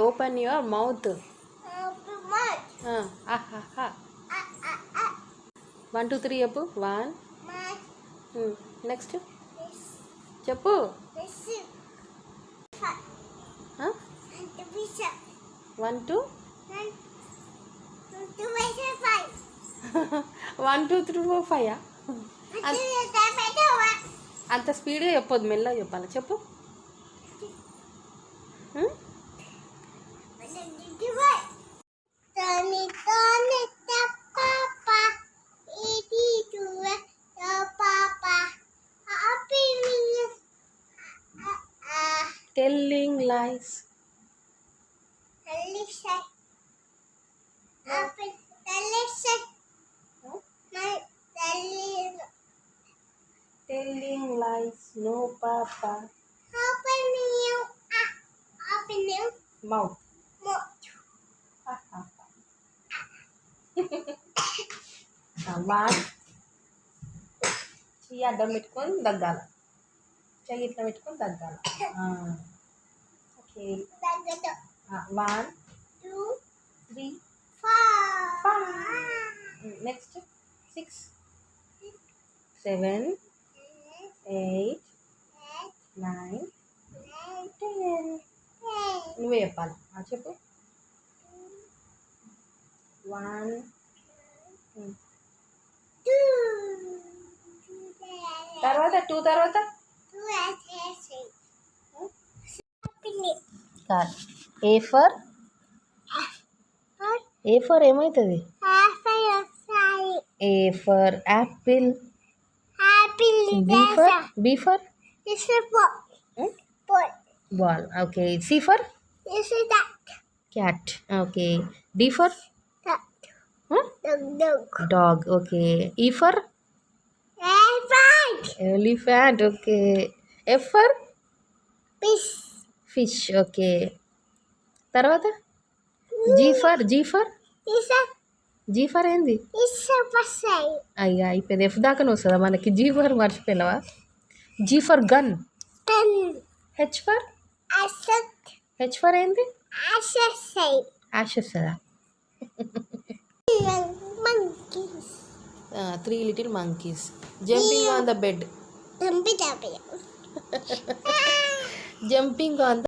Open your mouth. Open mouth. Ah, ah, ah. 1, 2, 3 చెప్పు. 1. Next చెప్పు. 1, 2. 1, 2, 3, 4, 5. అంత స్పీడ్గా చెప్పొద్దు, మెల్లగా చెప్పాలి. చెప్పు. Telling lies. Telling lies. No papa. Mouth. One. చెయ్యి అడ్డం పెట్టుకొని దగ్గాల. చెయ్యి ఇట్లా పెట్టుకొని దగ్గాల. ఓకే. 1, 2, 3, 5. నెక్స్ట్ 6, 7, 8, 9, 10. నువ్వే చెప్పాలి. చెప్పు. 1, 2 తర్వాత 2 తర్వాత కాదు. ఏ ఫర్ ఏమవుతుంది? A for apple. B for ball. Okay. C for cat. Okay. D for dog. Okay. E for elephant. Okay. F for fish. Okay. తర్వాత జీ ఫర్ ఏంది? అయ్యా అయిపోయింది. ఎఫ్ దాకానే వస్తుందా మనకి? జీ ఫర్ మర్చిపోయినావా? G for gun. H for ఏంది? Ash వస్తుందా? 3 little monkeys jumping on the bed. Jumping on the